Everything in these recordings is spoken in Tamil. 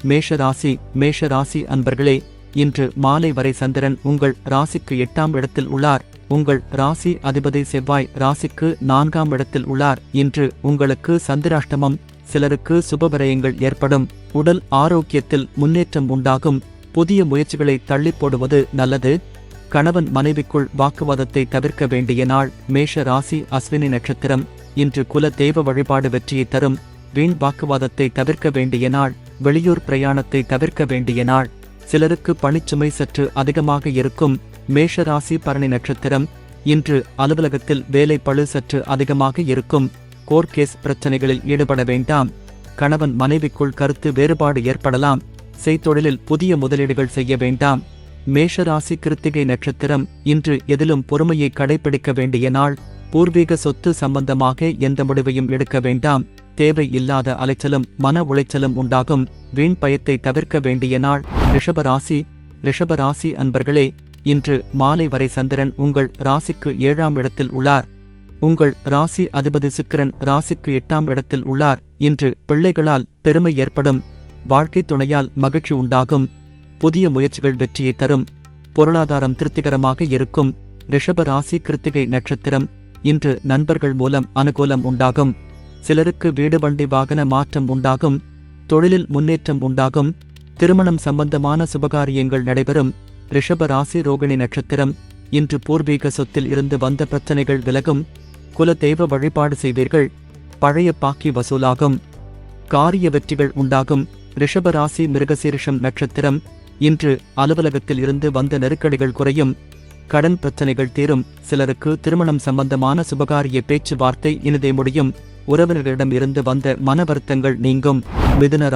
மேஷ ராசி அன்பர்களே, இன்று மாலை வரை சந்திரன் உங்கள் ராசிக்கு 8ஆம் இடத்தில் உள்ளார். உங்கள் ராசி அதிபதி செவ்வாய் ராசிக்கு 4ஆம் இடத்தில் உள்ளார். இன்று உங்களுக்கு சந்திராஷ்டமம். சிலருக்கு சுபவிரயங்கள் ஏற்படும். உடல் ஆரோக்கியத்தில் முன்னேற்றம் உண்டாகும். புதிய முயற்சிகளை தள்ளி போடுவது நல்லது. கணவன் மனைவிக்குள் வாக்குவாதத்தை தவிர்க்க வேண்டிய நாள். மேஷ ராசி அஸ்வினி நட்சத்திரம். இன்று குல தெய்வ வழிபாடு வெற்றியை தரும். வீண் வாக்குவாதத்தை தவிர்க்க வேண்டிய நாள். வெளியூர் பிரயாணத்தை தவிர்க்க வேண்டிய நாள். சிலருக்கு பணிச்சுமை சற்று அதிகமாக இருக்கும். மேஷ ராசி பரணி நட்சத்திரம். இன்று அலுவலகத்தில் வேலை பளு சற்று அதிகமாக இருக்கும். கோர்ட் கேஸ் பிரச்சனைகளில் ஈடுபட வேண்டாம். கணவன் மனைவிக்குள் கருத்து வேறுபாடு ஏற்படலாம். செய்தொழிலில் புதிய முதலீடுகள் செய்ய வேண்டாம். மேஷ ராசி கிருத்திகை நட்சத்திரம். இன்று எதிலும் பொறுமையை கடைபிடிக்க வேண்டிய நாள். பூர்வீக சொத்து சம்பந்தமாக எந்த முடிவையும் எடுக்க வேண்டாம். தேவை இல்லாத அலைச்சலும் மன உளைச்சலும் உண்டாகும். வீண் பயத்தை தவிர்க்க வேண்டிய நாள். ரிஷப ராசி அன்பர்களே, இன்று மாலை வரை சந்திரன் உங்கள் ராசிக்கு 7ஆம் இடத்தில் உள்ளார். உங்கள் ராசி அதிபதி சுக்கிரன் ராசிக்கு 8ஆம் இடத்தில் உள்ளார். இன்று பிள்ளைகளால் பெருமை ஏற்படும். வாழ்க்கை துணையால் மகிழ்ச்சி உண்டாகும். புதிய முயற்சிகள் வெற்றியை தரும். பொருளாதாரம் திருப்திகரமாக இருக்கும். ரிஷப ராசி கிருத்திகை நட்சத்திரம். இன்று நண்பர்கள் மூலம் அனுகூலம் உண்டாகும். சிலருக்கு வீடு வண்டி வாகன மாற்றம் உண்டாகும். தொழிலில் முன்னேற்றம் உண்டாகும். திருமணம் சம்பந்தமான சுபகாரியங்கள் நடைபெறும். ரிஷப ராசி ரோகிணி நட்சத்திரம். இன்று பூர்வீக சொத்தில் இருந்து வந்த பிரச்சனைகள் விலகும். குல தெய்வ வழிபாடு செய்வீர்கள். பழைய பாக்கி வசூலாகும். காரிய வெற்றிகள் உண்டாகும். ரிஷப ராசி மிருகசீரிஷம் நட்சத்திரம். இன்று அலுவலகத்தில் இருந்து வந்த நெருக்கடிகள் குறையும். கடன் பிரச்சனைகள் தீரும். சிலருக்கு திருமணம் சம்பந்தமான சுபகாரிய பேச்சுவார்த்தை இனிதே முடியும். உறவினர்களிடம் இருந்து வந்த மன வருத்தங்கள் நீங்கும். மிதுன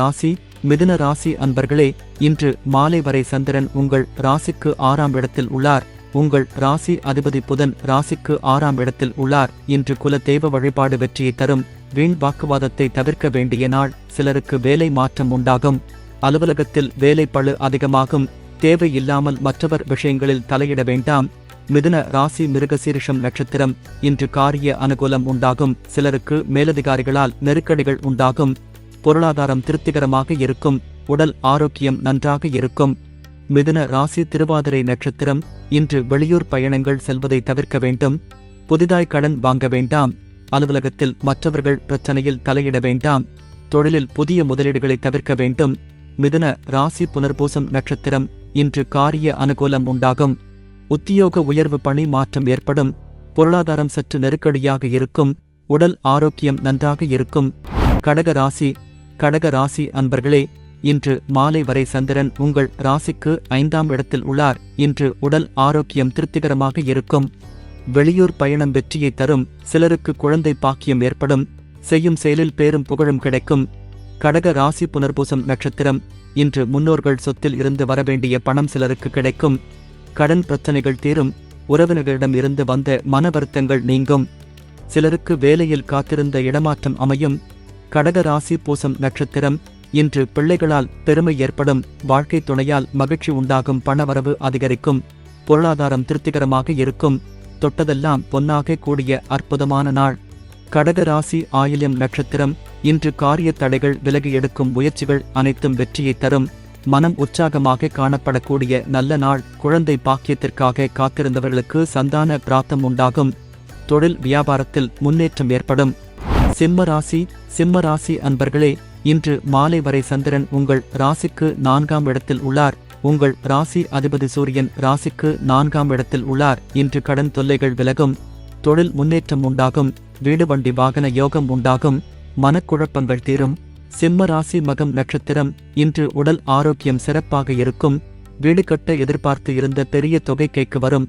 ராசி அன்பர்களே, இன்று மாலை வரை சந்திரன் உங்கள் ராசிக்கு 6ஆம் இடத்தில் உள்ளார். உங்கள் ராசி அதிபதி புதன் ராசிக்கு 6ஆம் இடத்தில் உள்ளார். இன்று குல தெய்வ வழிபாடு வெற்றியை தரும். வீண் வாக்குவாதத்தை தவிர்க்க வேண்டிய நாள். சிலருக்கு வேலை மாற்றம் உண்டாகும். அலுவலகத்தில் வேலை பளு அதிகமாகும். தேவையில்லாமல் மற்றவர் விஷயங்களில் தலையிட வேண்டாம். மிதுன ராசி மிருகசீரிஷம் நட்சத்திரம். இன்று காரிய அனுகூலம் உண்டாகும். சிலருக்கு மேலதிகாரிகளால் நெருக்கடிகள் உண்டாகும். பொருளாதாரம் திருப்திகரமாக இருக்கும். உடல் ஆரோக்கியம் நன்றாக இருக்கும். மிதுன ராசி திருவாதிரை நட்சத்திரம். இன்று வெளியூர் பயணங்கள் செல்வதை தவிர்க்க வேண்டும். புதிதாய் கடன் வாங்க வேண்டாம். அலுவலகத்தில் மற்றவர்கள் பிரச்சனையில் தலையிட வேண்டாம். தொழிலில் புதிய முதலீடுகளை தவிர்க்க வேண்டும். மிதுன ராசி புனர்பூசம் நட்சத்திரம். இன்று காரிய அனுகூலம் உண்டாகும். உத்தியோக உயர்வு பணி மாற்றம் ஏற்படும். பொருளாதாரம் சற்று நெருக்கடியாக இருக்கும். உடல் ஆரோக்கியம் நன்றாக இருக்கும். கடக ராசி அன்பர்களே, இன்று மாலை வரை சந்திரன் உங்கள் ராசிக்கு 5ஆம் இடத்தில் உள்ளார். இன்று உடல் ஆரோக்கியம் திருப்திகரமாக இருக்கும். வெளியூர் பயணம் வெற்றியை தரும். சிலருக்கு குழந்தை பாக்கியம் ஏற்படும். செய்யும் செயலில் பேரும் புகழும் கிடைக்கும். கடக ராசி புனர்பூசம் நட்சத்திரம். இன்று முன்னோர்கள் சொத்தில் இருந்து வரவேண்டிய பணம் சிலருக்கு கிடைக்கும். கடன் பிரச்சனைகள் தீரும். உறவினர்களிடம் இருந்து வந்த மன வருத்தங்கள் நீங்கும். சிலருக்கு வேலையில் காத்திருந்த இடமாற்றம் அமையும். கடக ராசி பூசம் நட்சத்திரம். இன்று பிள்ளைகளால் பெருமை ஏற்படும். வாழ்க்கை துணையால் மகிழ்ச்சி உண்டாகும். பணவரவு அதிகரிக்கும். பொருளாதாரம் திருப்திகரமாக இருக்கும். தொட்டதெல்லாம் பொன்னாக கூடிய அற்புதமான நாள். கடக ராசி ஆயில்யம் நட்சத்திரம். இன்று காரிய தடைகள் விலகி எடுக்கும் முயற்சிகள் அனைத்தும் வெற்றியை தரும். மனம் உற்சாகமாக காணப்படக்கூடிய நல்ல நாள். குழந்தை பாக்கியத்திற்காக காத்திருந்தவர்களுக்கு சந்தான பிராப்தம் உண்டாகும். தொழில் வியாபாரத்தில் முன்னேற்றம் ஏற்படும். சிம்ம ராசி அன்பர்களே, இன்று மாலை வரை சந்திரன் உங்கள் ராசிக்கு 4ஆம் இடத்தில் உள்ளார். உங்கள் ராசி அதிபதி சூரியன் ராசிக்கு 4ஆம் இடத்தில் உள்ளார். இன்று கடன் தொல்லைகள் விலகும். தொழில் முன்னேற்றம் உண்டாகும். வீடு வண்டி வாகன யோகம் உண்டாகும். மனக்குழப்பங்கள் தீரும். சிம்ம ராசி மகம் நட்சத்திரம். இன்று உடல் ஆரோக்கியம் சிறப்பாக இருக்கும். வீடு கட்ட எதிர்பார்த்து இருந்த பெரிய தொகை கைக்கு வரும்.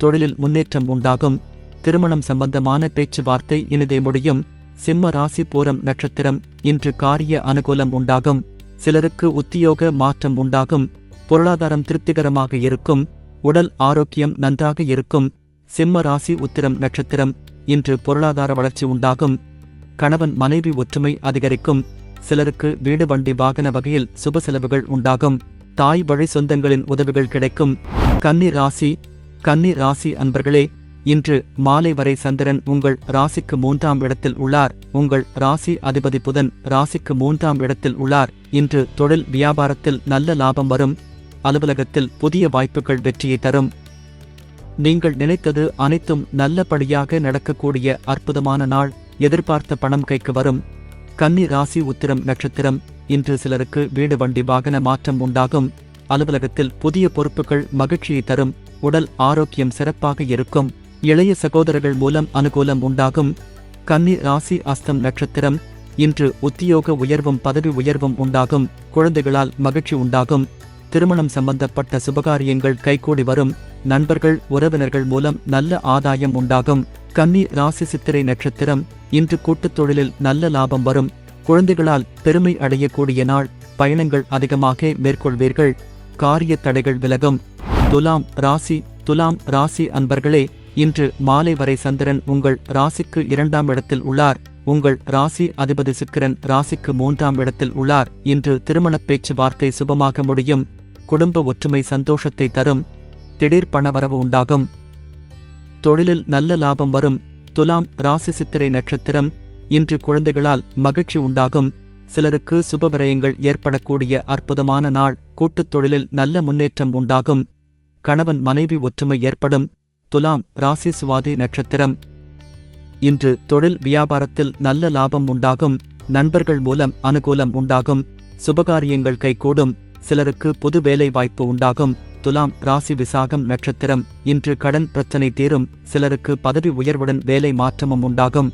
தொழிலில் முன்னேற்றம் உண்டாகும். திருமணம் சம்பந்தமான பேச்சுவார்த்தை இனிதே முடியும். சிம்ம ராசி பூரம் நட்சத்திரம். இன்று காரிய அனுகூலம் உண்டாகும். சிலருக்கு உத்தியோக மாற்றம் உண்டாகும். பொருளாதாரம் திருப்திகரமாக இருக்கும். உடல் ஆரோக்கியம் நன்றாக இருக்கும். சிம்ம ராசி உத்திரம் நட்சத்திரம். இன்று பொருளாதார வளர்ச்சி உண்டாகும். கணவன் மனைவி ஒற்றுமை அதிகரிக்கும். சிலருக்கு வீடு வண்டி வாகன வகையில் சுப செலவுகள் உண்டாகும். தாய் வழி சொந்தங்களின் உதவிகள் கிடைக்கும். கன்னி ராசி அன்பர்களே, இன்று மாலை வரை சந்திரன் உங்கள் ராசிக்கு 3ஆம் இடத்தில் உள்ளார். உங்கள் ராசி அதிபதி புதன் ராசிக்கு 3ஆம் இடத்தில் உள்ளார். இன்று தொழில் வியாபாரத்தில் நல்ல லாபம் வரும். அலுவலகத்தில் புதிய வாய்ப்புகள் வெற்றியை தரும். நீங்கள் நினைத்தது அனைத்தும் நல்லபடியாக நடக்கக்கூடிய அற்புதமான நாள். எதிர்பார்த்த பணம் கைக்கு வரும். கன்னி ராசி உத்திரம் நட்சத்திரம். இன்று சிலருக்கு வீடு வண்டி வாகன மாற்றம் உண்டாகும். அலுவலகத்தில் புதிய பொறுப்புகள் மகிழ்ச்சியை தரும். உடல் ஆரோக்கியம் சிறப்பாக இருக்கும். இளைய சகோதரர்கள் மூலம் அனுகூலம் உண்டாகும். கன்னி ராசி அஸ்தம் நட்சத்திரம். இன்று உத்தியோக உயர்வும் பதவி உயர்வும் உண்டாகும். குழந்தைகளால் மகிழ்ச்சி உண்டாகும். திருமணம் சம்பந்தப்பட்ட சுபகாரியங்கள் கைகூடி வரும். நண்பர்கள் உறவினர்கள் மூலம் நல்ல ஆதாயம் உண்டாகும். கன்னி ராசி சித்திரை நட்சத்திரம். இன்று கூட்டுத் தொழிலில் நல்ல லாபம் வரும். குழந்தைகளால் பெருமை அடையக்கூடிய நாள். பயணங்கள் அதிகமாக மேற்கொள்வீர்கள். காரிய தடைகள் விலகும். துலாம் ராசி அன்பர்களே, இன்று மாலை வரை சந்திரன் உங்கள் ராசிக்கு 2ஆம் இடத்தில் உள்ளார். உங்கள் ராசி அதிபதி சுக்கிரன் ராசிக்கு 3ஆம் இடத்தில் உள்ளார். இன்று திருமணப் பேச்சுவார்த்தை சுபமாக முடியும். குடும்ப ஒற்றுமை சந்தோஷத்தை தரும். திடீர் பணவரவு உண்டாகும். தொழிலில் நல்ல லாபம் வரும். துலாம் ராசி சித்திரை நட்சத்திரம். இன்று குழந்தைகளால் மகிழ்ச்சி உண்டாகும். சிலருக்கு சுபவிரயங்கள் ஏற்படக்கூடிய அற்புதமான நாள். கூட்டுத் தொழிலில் நல்ல முன்னேற்றம் உண்டாகும். கணவன் மனைவி ஒற்றுமை ஏற்படும். துலாம் ராசி சுவாதி நட்சத்திரம். இன்று தொழில் வியாபாரத்தில் நல்ல லாபம் உண்டாகும். நண்பர்கள் மூலம் அனுகூலம் உண்டாகும். சுபகாரியங்கள் கைகூடும். சிலருக்கு புது வேலை வாய்ப்பு உண்டாகும். துலாம் ராசி விசாகம் நட்சத்திரம். இன்று கடன் பிரச்சனை தீரும். சிலருக்கு பதவி உயர்வுடன் வேலை மாற்றமும் உண்டாகும்.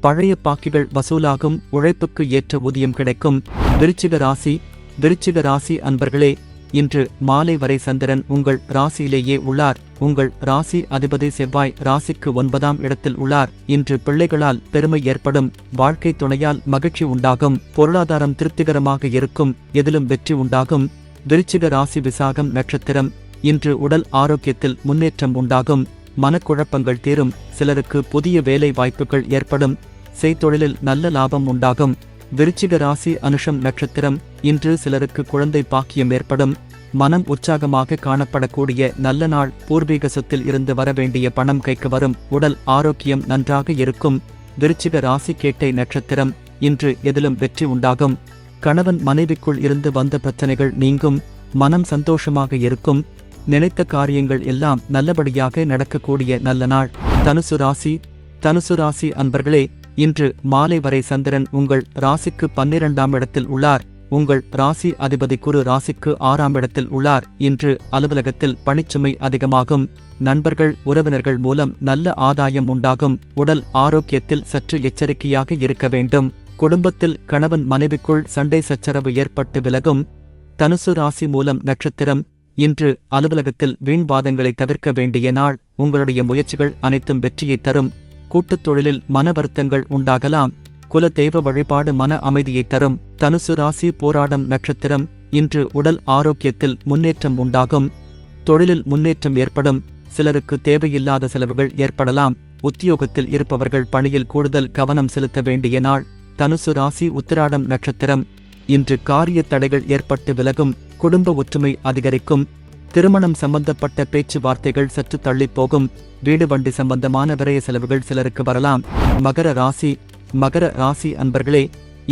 பழைய பாக்கிகள் வசூலாகும். உழைப்புக்கு ஏற்ற ஊதியம் கிடைக்கும். விருச்சிக ராசி அன்பர்களே, இன்று மாலை வரை சந்திரன் உங்கள் ராசியிலேயே உள்ளார். உங்கள் ராசி அதிபதி செவ்வாய் ராசிக்கு 9ஆம் இடத்தில் உள்ளார். இன்று பிள்ளைகளால் பெருமை ஏற்படும். வாழ்க்கை துணையால் மகிழ்ச்சி உண்டாகும். பொருளாதாரம் திருப்திகரமாக இருக்கும். எதிலும் வெற்றி உண்டாகும். விருச்சிக ராசி விசாகம் நட்சத்திரம். இன்று உடல் ஆரோக்கியத்தில் முன்னேற்றம் உண்டாகும். மனக்குழப்பங்கள் தீரும். சிலருக்கு புதிய வேலை வாய்ப்புகள் ஏற்படும். செய்தொழிலில் நல்ல லாபம் உண்டாகும். விருச்சிக ராசி அனுஷம் நட்சத்திரம். இன்று சிலருக்கு குழந்தை பாக்கியம் ஏற்படும். மனம் உற்சாகமாக காணப்படக்கூடிய நல்ல நாள். பூர்வீக சொத்தில் இருந்து வரவேண்டிய பணம் கைக்கு வரும். உடல் ஆரோக்கியம் நன்றாக இருக்கும். விருச்சிக ராசி கேட்டை நட்சத்திரம். இன்று எதிலும் வெற்றி உண்டாகும். கணவன் மனைவிக்குள் இருந்து வந்த பிரச்சனைகள் நீங்கும். மனம் சந்தோஷமாக இருக்கும். நினைத்த காரியங்கள் எல்லாம் நல்லபடியாக நடக்கக்கூடிய நல்ல நாள். தனுசு ராசி அன்பர்களே, இன்று மாலை வரை சந்திரன் உங்கள் ராசிக்கு 12ஆம் இடத்தில் உள்ளார். உங்கள் ராசி அதிபதி குரு ராசிக்கு 6ஆம் இடத்தில் உள்ளார். இன்று அலுவலகத்தில் பணிச்சுமை அதிகமாகும். நண்பர்கள் உறவினர்கள் மூலம் நல்ல ஆதாயம் உண்டாகும். உடல் ஆரோக்கியத்தில் சற்று எச்சரிக்கையாக இருக்க வேண்டும். குடும்பத்தில் கணவன் மனைவிக்குள் சண்டை சச்சரவு ஏற்பட்டு விலகும். தனுசு ராசி மூலம் நட்சத்திரம். இன்று அலுவலகத்தில் வீண்வாதங்களை தவிர்க்க வேண்டிய நாள். உங்களுடைய முயற்சிகள் அனைத்தும் வெற்றியை தரும். கூட்டுத் தொழிலில் மன வருத்தங்கள் உண்டாகலாம். குல தெய்வ வழிபாடு மன அமைதியை தரும். தனுசு ராசி போராடம் நட்சத்திரம். இன்று உடல் ஆரோக்கியத்தில் முன்னேற்றம் உண்டாகும். தொழிலில் முன்னேற்றம் ஏற்படும். சிலருக்கு தேவையில்லாத செலவுகள் ஏற்படலாம். உத்தியோகத்தில் இருப்பவர்கள் பணியில் கூடுதல் கவனம் செலுத்த வேண்டிய நாள். தனுசு ராசி உத்திராடம் நட்சத்திரம். இன்று காரிய தடைகள் ஏற்பட்டு விலகும். குடும்ப ஒற்றுமை அதிகரிக்கும். திருமணம் சம்பந்தப்பட்ட பேச்சுவார்த்தைகள் சற்று தள்ளிப்போகும். வீடு வண்டி சம்பந்தமான விரய செலவுகள் சிலருக்கு வரலாம். மகர ராசி அன்பர்களே,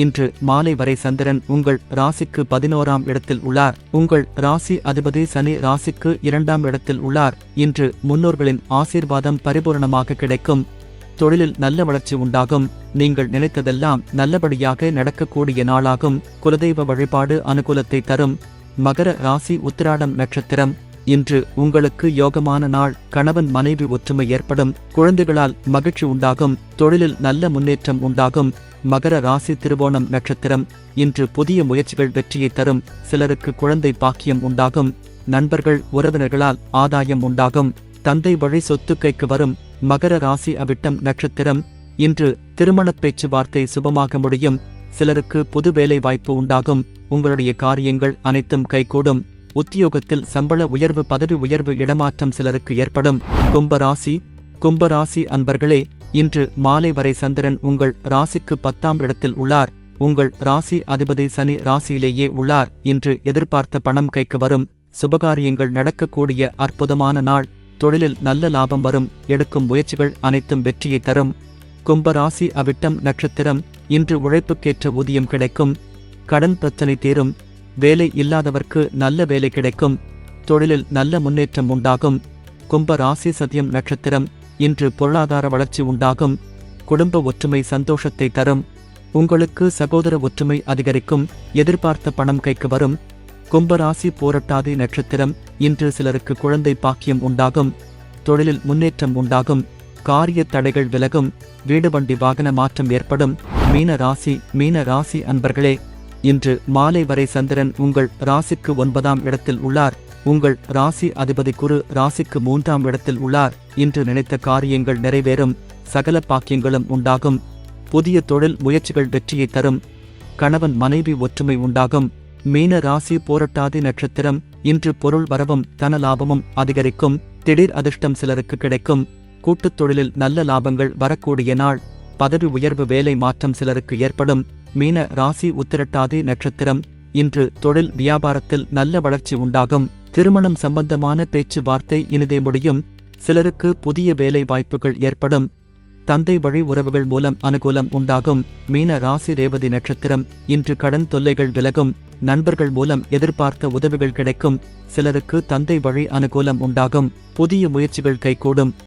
இன்று மாலை வரை சந்திரன் உங்கள் ராசிக்கு 11ஆம் இடத்தில் உள்ளார். உங்கள் ராசி அதிபதி சனி ராசிக்கு 2ஆம் இடத்தில் உள்ளார். இன்று முன்னோர்களின் ஆசீர்வாதம் பரிபூரணமாக கிடைக்கும். தொழிலில் நல்ல வளர்ச்சி உண்டாகும். நீங்கள் நினைத்ததெல்லாம் நல்லபடியாக நடக்கக்கூடிய நாளாகும். குலதெய்வ வழிபாடு அனுகூலத்தை தரும். மகர ராசி உத்திராடம் நட்சத்திரம். இன்று உங்களுக்கு யோகமான நாள். கணவன் மனைவி ஒற்றுமை ஏற்படும். குழந்தைகளால் மகிழ்ச்சி உண்டாகும். தொழிலில் நல்ல முன்னேற்றம் உண்டாகும். மகர ராசி திருவோணம் நட்சத்திரம். இன்று புதிய முயற்சிகள் வெற்றியை தரும். சிலருக்கு குழந்தை பாக்கியம் உண்டாகும். நண்பர்கள் உறவினர்களால் ஆதாயம் உண்டாகும். தந்தை வழி சொத்து கைக்கு வரும். மகர ராசி அவிட்டம் நட்சத்திரம். இன்று திருமணப் பேச்சுவார்த்தை சுபமாக முடியும். சிலருக்கு புது வேலை வாய்ப்பு உண்டாகும். உங்களுடைய காரியங்கள் அனைத்தும் கைகூடும். உத்தியோகத்தில் சம்பள உயர்வு பதவி உயர்வு இடமாற்றம் சிலருக்கு ஏற்படும். கும்பராசி அன்பர்களே, இன்று மாலை வரை சந்திரன் உங்கள் ராசிக்கு 10ஆம் இடத்தில் உள்ளார். உங்கள் ராசி அதிபதி சனி ராசியிலேயே உள்ளார். இன்று எதிர்பார்த்த பணம் கைக்கு வரும். சுபகாரியங்கள் நடக்கக்கூடிய அற்புதமான நாள். தொழிலில் நல்ல லாபம் வரும். எடுக்கும் முயற்சிகள் அனைத்தும் வெற்றியை தரும். கும்பராசி அவிட்டம் நட்சத்திரம். இன்று உழைப்புக்கேற்ற ஊதியம் கிடைக்கும். கடன் பிரச்சனை தீரும். வேலை இல்லாதவர்க்கு நல்ல வேலை கிடைக்கும். தொழிலில் நல்ல முன்னேற்றம் உண்டாகும். கும்பராசி சதயம் நட்சத்திரம். இன்று பொருளாதார வளர்ச்சி உண்டாகும். குடும்ப ஒற்றுமை சந்தோஷத்தை தரும். உங்களுக்கு சகோதர ஒற்றுமை அதிகரிக்கும். எதிர்பார்த்த பணம் கைக்கு வரும். கும்பராசி பூரட்டாதி நட்சத்திரம். இன்று சிலருக்கு குழந்தை பாக்கியம் உண்டாகும். தொழிலில் முன்னேற்றம் உண்டாகும். காரிய தடைகள் விலகும். வீடு வண்டி வாகன மாற்றம் ஏற்படும். மீன ராசி அன்பர்களே, இன்று மாலை வரை சந்திரன் உங்கள் ராசிக்கு 9ஆம் இடத்தில் உள்ளார். உங்கள் ராசி அதிபதி குரு ராசிக்கு 3ஆம் இடத்தில் உள்ளார். இன்று நினைத்த காரியங்கள் நிறைவேறும். சகல பாக்கியங்களும் உண்டாகும். புதிய தொழில் முயற்சிகள் வெற்றியை தரும். கணவன் மனைவி ஒற்றுமை உண்டாகும். மீன ராசி பூரட்டாதி நட்சத்திரம். இன்று பொருள் வரவும் தன லாபமும் அதிகரிக்கும். திடீர் அதிர்ஷ்டம் சிலருக்கு கிடைக்கும். கூட்டுத் தொழிலில் நல்ல லாபங்கள் வரக்கூடிய நாள். பதவி உயர்வு வேலை மாற்றம் சிலருக்கு ஏற்படும். மீன ராசி உத்திரட்டாதி நட்சத்திரம். இன்று தொழில் வியாபாரத்தில் நல்ல வளர்ச்சி உண்டாகும். திருமணம் சம்பந்தமான பேச்சுவார்த்தை இனிதே முடியும். சிலருக்கு புதிய வேலை வாய்ப்புகள் ஏற்படும். தந்தை வழி உறவுகள் மூலம் அனுகூலம் உண்டாகும். மீன ராசி ரேவதி நட்சத்திரம். இன்று கடன் தொல்லைகள் விலகும். நண்பர்கள் மூலம் எதிர்பார்த்த உதவிகள் கிடைக்கும். சிலருக்கு தந்தை வழி அனுகூலம் உண்டாகும். புதிய முயற்சிகள் கைகூடும்.